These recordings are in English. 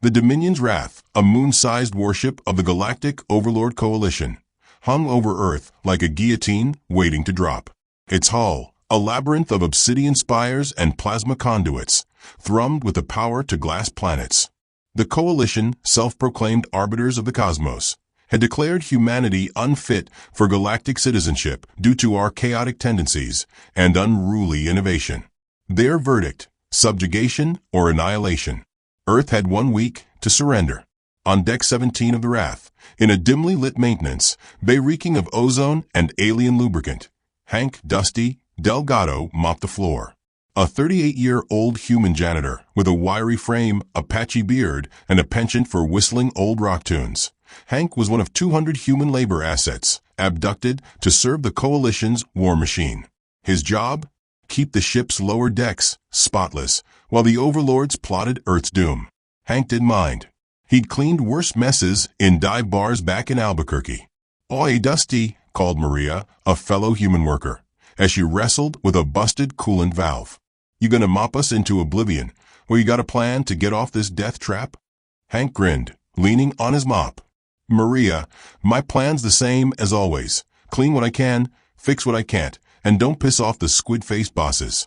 The Dominion's Wrath, a moon-sized warship of the Galactic Overlord Coalition, hung over Earth like a guillotine waiting to drop. Its hull, a labyrinth of obsidian spires and plasma conduits, thrummed with the power to glass planets. The Coalition, self-proclaimed arbiters of the cosmos, had declared humanity unfit for galactic citizenship due to our chaotic tendencies and unruly innovation. Their verdict: subjugation or annihilation. Earth had 1 week to surrender. On Deck 17 of the Wrath, in a dimly lit maintenance bay reeking of ozone and alien lubricant, Hank Dusty Delgado mopped the floor. A 38-year-old human janitor with a wiry frame, a patchy beard, and a penchant for whistling old rock tunes. Hank was one of 200 human labor assets, abducted to serve the Coalition's war machine. His job? Keep the ship's lower decks spotless while the overlords plotted Earth's doom. Hank didn't mind. He'd cleaned worse messes in dive bars back in Albuquerque. "Oi, Dusty," called Maria, a fellow human worker, as she wrestled with a busted coolant valve. "You gonna mop us into oblivion, or you got a plan to get off this death trap?" Hank grinned, leaning on his mop. "Maria, my plan's the same as always. Clean what I can, fix what I can't, and don't piss off the squid-faced bosses."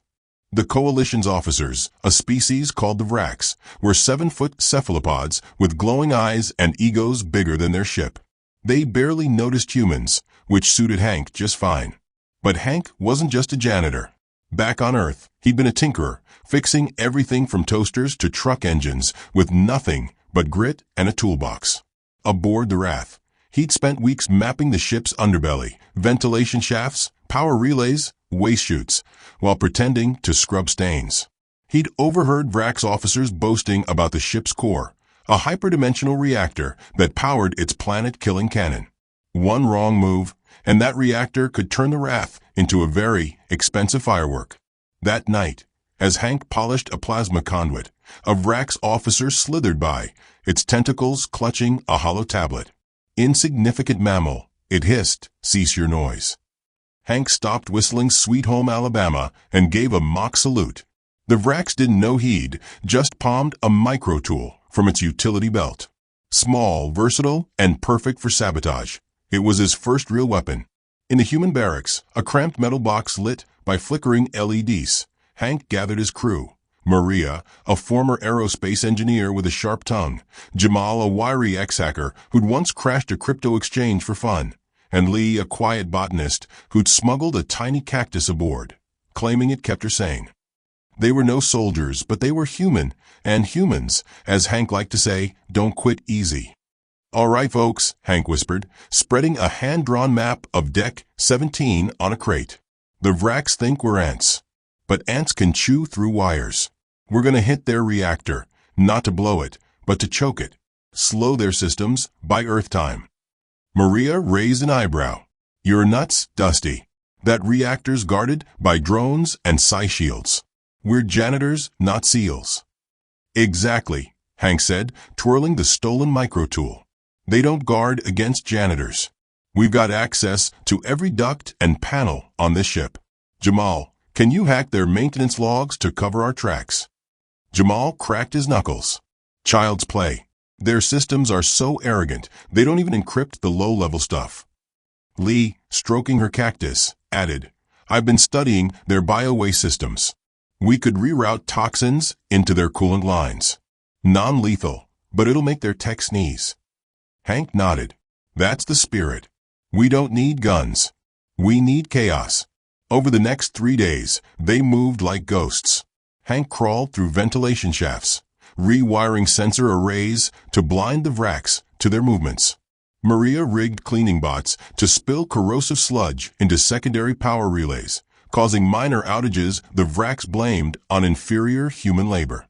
The Coalition's officers, a species called the Vracs, were 7-foot cephalopods with glowing eyes and egos bigger than their ship. They barely noticed humans, which suited Hank just fine. But Hank wasn't just a janitor. Back on Earth, he'd been a tinkerer, fixing everything from toasters to truck engines with nothing but grit and a toolbox. Aboard the Wrath, he'd spent weeks mapping the ship's underbelly, ventilation shafts, power relays, waste chutes, while pretending to scrub stains. He'd overheard Vrax officers boasting about the ship's core, a hyperdimensional reactor that powered its planet-killing cannon. One wrong move, and that reactor could turn the Wrath into a very expensive firework. That night, as Hank polished a plasma conduit, a Vrax officer slithered by, its tentacles clutching a hollow tablet. "Insignificant mammal," it hissed, "cease your noise." Hank stopped whistling Sweet Home Alabama and gave a mock salute. The Vrax didn't know he'd just palmed a micro-tool from its utility belt. Small, versatile, and perfect for sabotage, it was his first real weapon. In the human barracks, a cramped metal box lit by flickering LEDs, Hank gathered his crew. Maria, a former aerospace engineer with a sharp tongue, Jamal, a wiry ex-hacker who'd once crashed a crypto exchange for fun, and Lee, a quiet botanist who'd smuggled a tiny cactus aboard, claiming it kept her sane. They were no soldiers, but they were human, and humans, as Hank liked to say, don't quit easy. "All right, folks," Hank whispered, spreading a hand-drawn map of Deck 17 on a crate. "The Vrax think we're ants, but ants can chew through wires. We're gonna hit their reactor, not to blow it, but to choke it. Slow their systems by Earth time." Maria raised an eyebrow. "You're nuts, Dusty. That reactor's guarded by drones and psi shields. We're janitors, not SEALs." "Exactly," Hank said, twirling the stolen micro-tool. "They don't guard against janitors. We've got access to every duct and panel on this ship. Jamal, can you hack their maintenance logs to cover our tracks?" Jamal cracked his knuckles. "Child's play. Their systems are so arrogant, they don't even encrypt the low-level stuff." Lee, stroking her cactus, added, "I've been studying their bio-waste systems. We could reroute toxins into their coolant lines. Non-lethal, but it'll make their tech sneeze." Hank nodded. "That's the spirit. We don't need guns. We need chaos." Over the next 3 days, they moved like ghosts. Hank crawled through ventilation shafts, rewiring sensor arrays to blind the Vrax to their movements. Maria rigged cleaning bots to spill corrosive sludge into secondary power relays, causing minor outages the Vrax blamed on inferior human labor.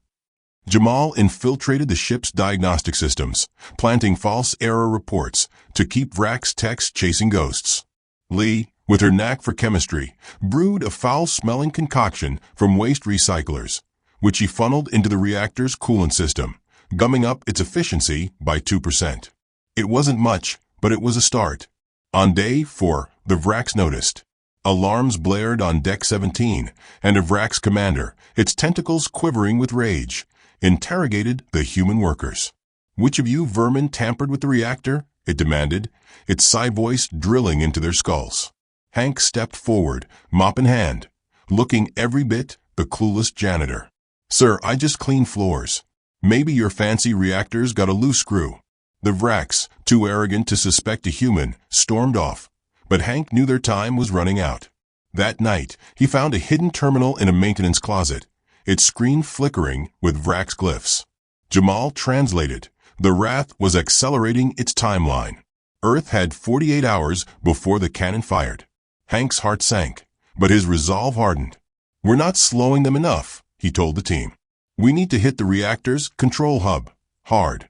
Jamal infiltrated the ship's diagnostic systems, planting false error reports to keep Vrax techs chasing ghosts. Lee, with her knack for chemistry, brewed a foul-smelling concoction from waste recyclers, which he funneled into the reactor's coolant system, gumming up its efficiency by 2%. It wasn't much, but it was a start. On day 4, the Vrax noticed. Alarms blared on Deck 17, and a Vrax commander, its tentacles quivering with rage, interrogated the human workers. Which of you vermin tampered with the reactor? It demanded, its sigh voice drilling into their skulls. Hank stepped forward, mop in hand, looking every bit the clueless janitor. Sir, I just cleaned floors. Maybe your fancy reactors got a loose screw. The Vraks, too arrogant to suspect a human, stormed off, but Hank knew their time was running out. That night, he found a hidden terminal in a maintenance closet, its screen flickering with Vraks glyphs. Jamal translated. The Wrath was accelerating its timeline. Earth had 48 hours before the cannon fired. Hank's heart sank, but his resolve hardened. We're not slowing them enough, he told the team. We need to hit the reactor's control hub. Hard.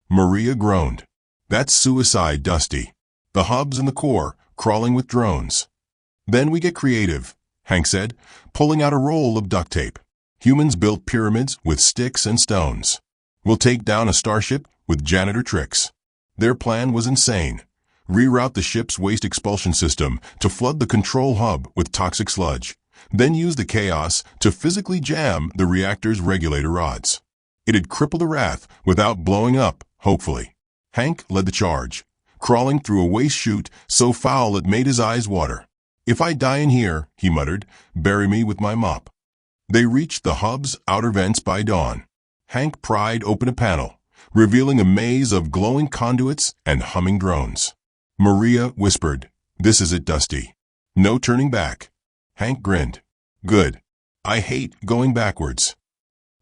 Maria groaned. That's suicide, Dusty. The hub's in the core, crawling with drones. Then we get creative, Hank said, pulling out a roll of duct tape. Humans built pyramids with sticks and stones. We'll take down a starship with janitor tricks. Their plan was insane. Reroute the ship's waste expulsion system to flood the control hub with toxic sludge, then use the chaos to physically jam the reactor's regulator rods. It'd cripple the Wrath without blowing up, hopefully. Hank led the charge, crawling through a waste chute so foul it made his eyes water. If I die in here, he muttered, bury me with my mop. They reached the hub's outer vents by dawn. Hank pried open a panel, revealing a maze of glowing conduits and humming drones. Maria whispered, "This is it, Dusty. No turning back." Hank grinned. "Good. I hate going backwards."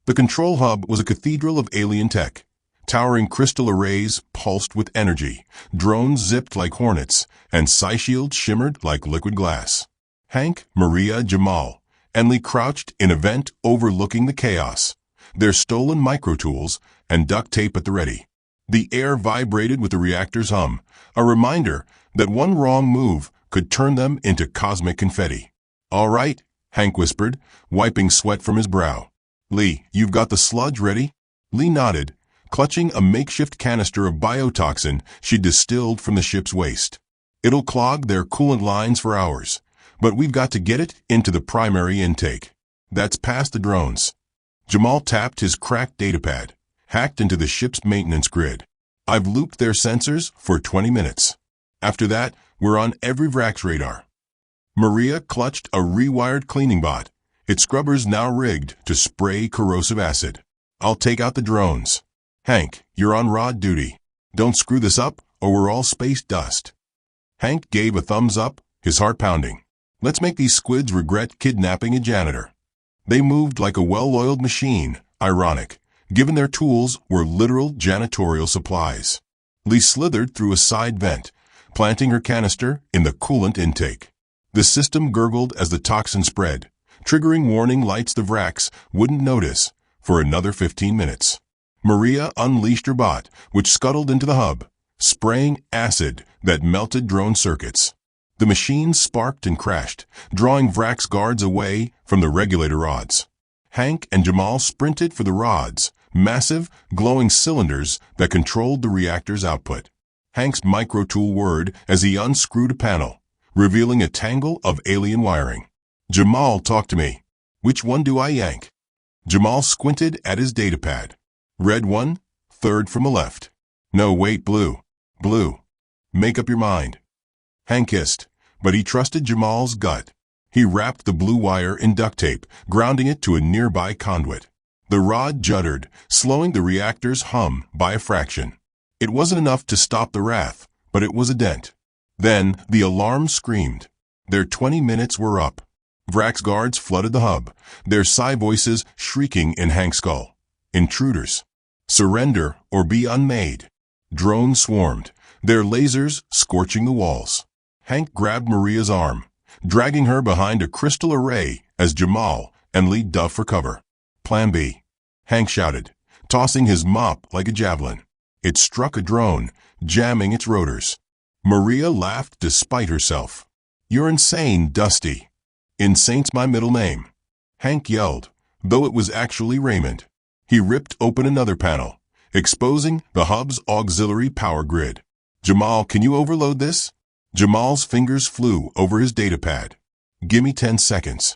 The control hub was a cathedral of alien tech. Towering crystal arrays pulsed with energy, drones zipped like hornets, and psi shields shimmered like liquid glass. Hank, Maria, Jamal, and Lee crouched in a vent overlooking the chaos, their stolen microtools and duct tape at the ready. The air vibrated with the reactor's hum, a reminder that one wrong move could turn them into cosmic confetti. "All right," Hank whispered, wiping sweat from his brow. "Lee, you've got the sludge ready?" Lee nodded, clutching a makeshift canister of biotoxin she distilled from the ship's waste. "It'll clog their coolant lines for hours, but we've got to get it into the primary intake. That's past the drones." Jamal tapped his cracked datapad, hacked into the ship's maintenance grid. "I've looped their sensors for 20 minutes. After that, we're on every Vrak's radar." Maria clutched a rewired cleaning bot, its scrubbers now rigged to spray corrosive acid. "I'll take out the drones. Hank, you're on rod duty. Don't screw this up, or we're all space dust." Hank gave a thumbs up, his heart pounding. "Let's make these squids regret kidnapping a janitor." They moved like a well-oiled machine, ironic, given their tools were literal janitorial supplies. Lee slithered through a side vent, planting her canister in the coolant intake. The system gurgled as the toxin spread, triggering warning lights the Vraks wouldn't notice for another 15 minutes. Maria unleashed her bot, which scuttled into the hub, spraying acid that melted drone circuits. The machine sparked and crashed, drawing Vrak's guards away from the regulator rods. Hank and Jamal sprinted for the rods, massive, glowing cylinders that controlled the reactor's output. Hank's microtool whirred as he unscrewed a panel, revealing a tangle of alien wiring. "Jamal, talk to me. Which one do I yank?" Jamal squinted at his datapad. "Red one, third from the left." "No, wait, blue. Blue. Make up your mind." Hank hissed, but he trusted Jamal's gut. He wrapped the blue wire in duct tape, grounding it to a nearby conduit. The rod juddered, slowing the reactor's hum by a fraction. It wasn't enough to stop the Wrath, but it was a dent. Then the alarm screamed. Their 20 minutes were up. Vrak's guards flooded the hub, their psi voices shrieking in Hank's skull. Intruders. Surrender or be unmade. Drones swarmed, their lasers scorching the walls. Hank grabbed Maria's arm, dragging her behind a crystal array as Jamal and Lee dove for cover. "Plan B," Hank shouted, tossing his mop like a javelin. It struck a drone, jamming its rotors. Maria laughed despite herself. "You're insane, Dusty." "Insane's my middle name," Hank yelled, though it was actually Raymond. He ripped open another panel, exposing the hub's auxiliary power grid. "Jamal, can you overload this?" Jamal's fingers flew over his datapad. "Gimme 10 seconds."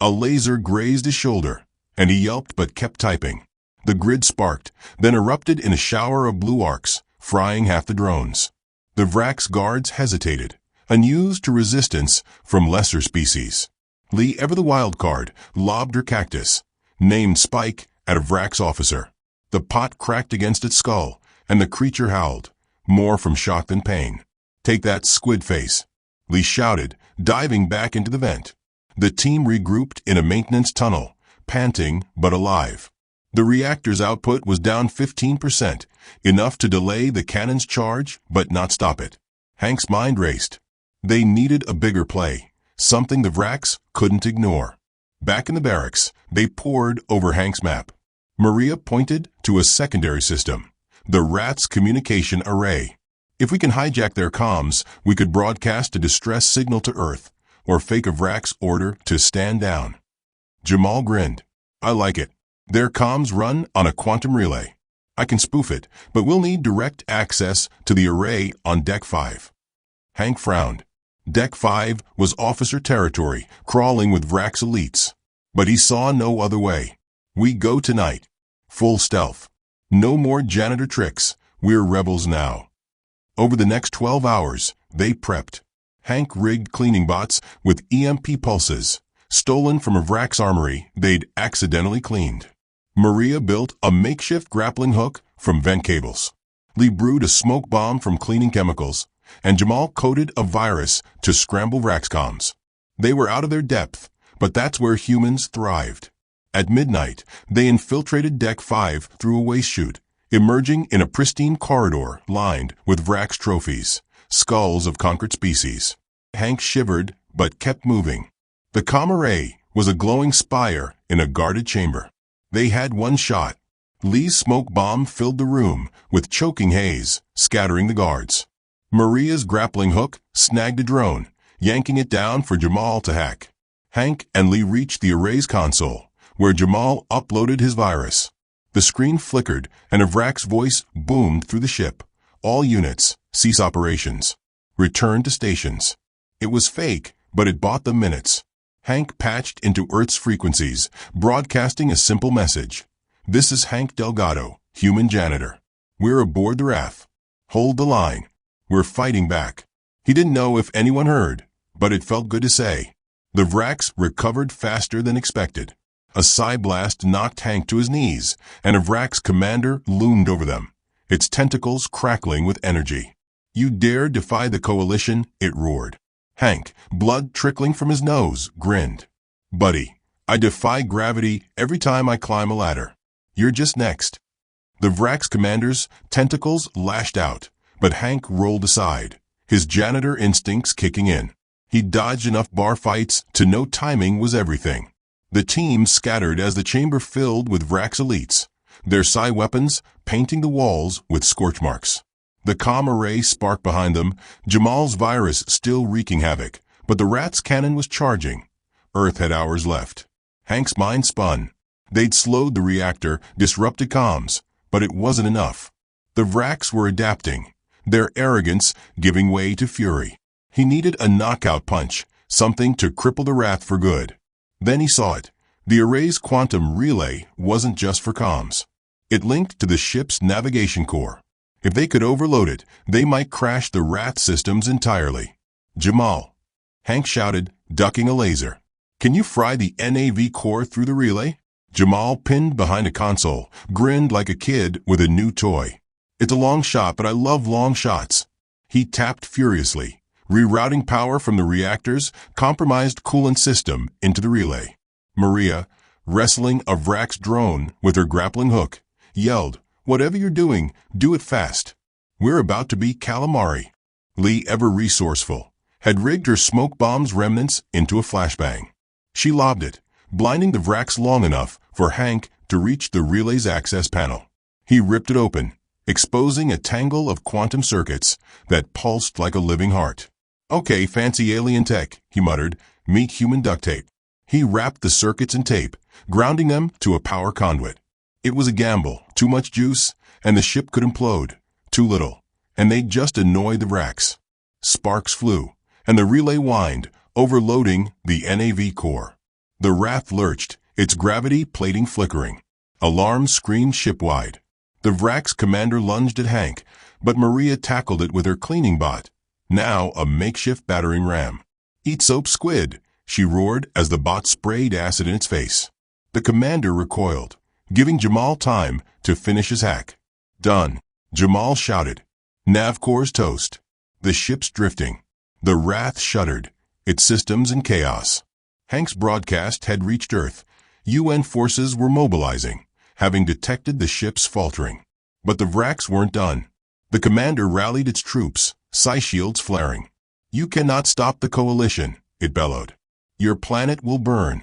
A laser grazed his shoulder, and he yelped but kept typing. The grid sparked, then erupted in a shower of blue arcs, frying half the drones. The Vrax guards hesitated, unused to resistance from lesser species. Lee, ever the wild card, lobbed her cactus, named Spike, at a Vrax officer. The pot cracked against its skull, and the creature howled, more from shock than pain. "Take that, squid face," Lee shouted, diving back into the vent. The team regrouped in a maintenance tunnel, panting but alive. The reactor's output was down 15%, enough to delay the cannon's charge but not stop it. Hank's mind raced. They needed a bigger play, something the Vrax couldn't ignore. Back in the barracks, they pored over Hank's map. Maria pointed to a secondary system, the Rats Communication Array. "If we can hijack their comms, we could broadcast a distress signal to Earth, or fake a Vrax order to stand down." Jamal grinned. "I like it. Their comms run on a quantum relay. I can spoof it, but we'll need direct access to the array on Deck 5. Hank frowned. Deck 5 was officer territory, crawling with Vrax elites. But he saw no other way. "We go tonight. Full stealth. No more janitor tricks. We're rebels now." Over the next 12 hours, they prepped. Hank rigged cleaning bots with EMP pulses, stolen from a Vrax armory they'd accidentally cleaned. Maria built a makeshift grappling hook from vent cables. Lee brewed a smoke bomb from cleaning chemicals, and Jamal coded a virus to scramble Vrax comms. They were out of their depth, but that's where humans thrived. At midnight, they infiltrated Deck 5 through a waste chute, emerging in a pristine corridor lined with Vrax trophies, skulls of conquered species. Hank shivered, but kept moving. The comm array was a glowing spire in a guarded chamber. They had one shot. Lee's smoke bomb filled the room with choking haze, scattering the guards. Maria's grappling hook snagged a drone, yanking it down for Jamal to hack. Hank and Lee reached the array's console, where Jamal uploaded his virus. The screen flickered, and a Vrax voice boomed through the ship. "All units, cease operations. Return to stations." It was fake, but it bought them minutes. Hank patched into Earth's frequencies, broadcasting a simple message. "This is Hank Delgado, human janitor. We're aboard the Wrath. Hold the line. We're fighting back." He didn't know if anyone heard, but it felt good to say. The Vrax recovered faster than expected. A psi blast knocked Hank to his knees, and a Vrax commander loomed over them, its tentacles crackling with energy. "You dare defy the coalition?" it roared. Hank, blood trickling from his nose, grinned. "Buddy, I defy gravity every time I climb a ladder. You're just next." The Vrax commander's tentacles lashed out, but Hank rolled aside, his janitor instincts kicking in. He dodged enough bar fights to know timing was everything. The team scattered as the chamber filled with Vrax elites, their psi weapons painting the walls with scorch marks. The comm array sparked behind them, Jamal's virus still wreaking havoc, but the Rat's cannon was charging. Earth had hours left. Hank's mind spun. They'd slowed the reactor, disrupted comms, but it wasn't enough. The Vrax were adapting, their arrogance giving way to fury. He needed a knockout punch, something to cripple the Wrath for good. Then he saw it. The array's quantum relay wasn't just for comms. It linked to the ship's navigation core. If they could overload it, they might crash the Rat systems entirely. "Jamal," Hank shouted, ducking a laser. "Can you fry the NAV core through the relay?" Jamal, pinned behind a console, grinned like a kid with a new toy. "It's a long shot, but I love long shots." He tapped furiously, rerouting power from the reactor's compromised coolant system into the relay. Maria, wrestling a Vrax drone with her grappling hook, yelled, "Whatever you're doing, do it fast. We're about to be calamari." Lee, ever resourceful, had rigged her smoke bomb's remnants into a flashbang. She lobbed it, blinding the Vrax long enough for Hank to reach the relay's access panel. He ripped it open, exposing a tangle of quantum circuits that pulsed like a living heart. "Okay, fancy alien tech," he muttered. "Meet human duct tape." He wrapped the circuits in tape, grounding them to a power conduit. It was a gamble, too much juice, and the ship could implode. Too little, and they'd just annoy the Vrax. Sparks flew, and the relay whined, overloading the NAV core. The Wrath lurched, its gravity plating flickering. Alarm screamed shipwide. The Vrak's commander lunged at Hank, but Maria tackled it with her cleaning bot, now a makeshift battering ram. "Eat soap, squid," she roared as the bot sprayed acid in its face. The commander recoiled, giving Jamal time to finish his hack. "Done," Jamal shouted. Nav cores toast. The ship's drifting. The Wrath shuddered, its systems in chaos. Hank's broadcast had reached Earth. UN forces were mobilizing, having detected the ship's faltering. But the Vraks weren't done. The commander rallied its troops, psi shields flaring. "You cannot stop the coalition," it bellowed. "Your planet will burn."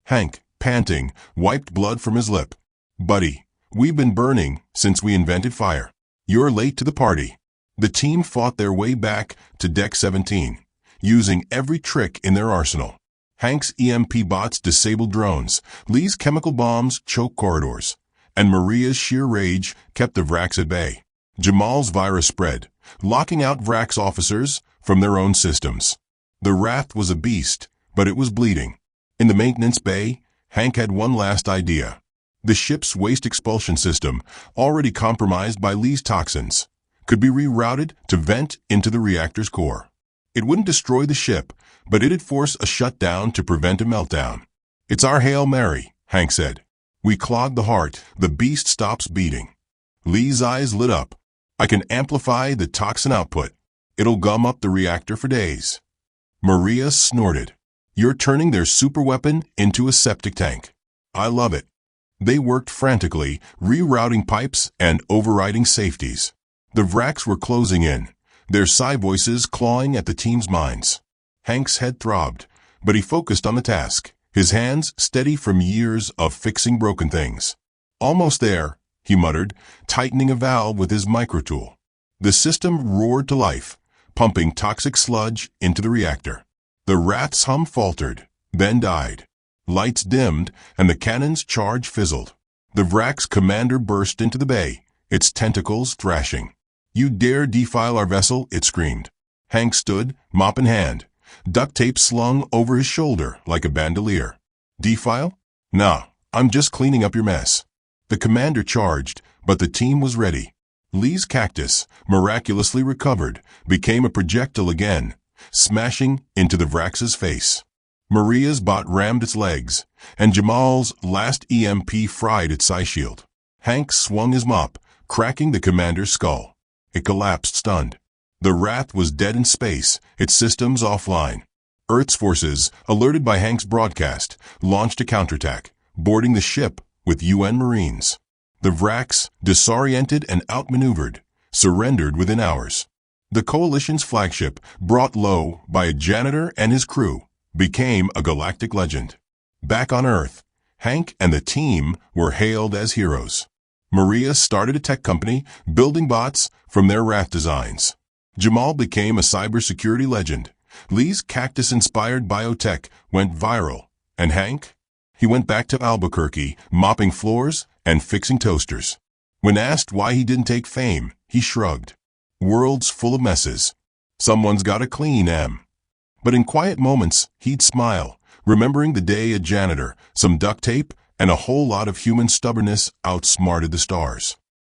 Hank, panting, wiped blood from his lip. "Buddy, we've been burning since we invented fire. You're late to the party." The team fought their way back to Deck 17, using every trick in their arsenal. Hank's EMP bots disabled drones, Lee's chemical bombs choked corridors, and Maria's sheer rage kept the Vraks at bay. Jamal's virus spread, locking out Vraks officers from their own systems. The Wrath was a beast, but it was bleeding. In the maintenance bay, Hank had one last idea. The ship's waste expulsion system, already compromised by Lee's toxins, could be rerouted to vent into the reactor's core. It wouldn't destroy the ship, but it'd force a shutdown to prevent a meltdown. "It's our Hail Mary," Hank said. "We clog the heart, the beast stops beating." Lee's eyes lit up. "I can amplify the toxin output. It'll gum up the reactor for days." Maria snorted. "You're turning their superweapon into a septic tank." "I love it." They worked frantically, rerouting pipes and overriding safeties. The Vraks were closing in, their psi voices clawing at the team's minds. Hank's head throbbed, but he focused on the task, his hands steady from years of fixing broken things. "Almost there," he muttered, tightening a valve with his microtool. The system roared to life, pumping toxic sludge into the reactor. The Wrath's hum faltered, then died. Lights dimmed, and the cannon's charge fizzled. The Vrak's commander burst into the bay, its tentacles thrashing. "You dare defile our vessel?" it screamed. Hank stood, mop in hand, duct tape slung over his shoulder like a bandolier. "Defile? Nah, I'm just cleaning up your mess." The commander charged, but the team was ready. Lee's cactus, miraculously recovered, became a projectile again, smashing into the Vrax's face. Maria's bot rammed its legs, and Jamal's last EMP fried its psi shield. Hank swung his mop, cracking the commander's skull. It collapsed stunned. The Wrath was dead in space, its systems offline. Earth's forces, alerted by Hank's broadcast, launched a counterattack, boarding the ship with UN Marines. The Vraks, disoriented and outmaneuvered, surrendered within hours. The Coalition's flagship, brought low by a janitor and his crew, became a galactic legend. Back on Earth, Hank and the team were hailed as heroes. Maria started a tech company, building bots from their Wrath designs. Jamal became a cybersecurity legend. Lee's cactus-inspired biotech went viral. And Hank? He went back to Albuquerque, mopping floors and fixing toasters. When asked why he didn't take fame, he shrugged. World's full of messes. Someone's gotta clean 'em. But in quiet moments, he'd smile, remembering the day a janitor, some duct tape, and a whole lot of human stubbornness outsmarted the stars.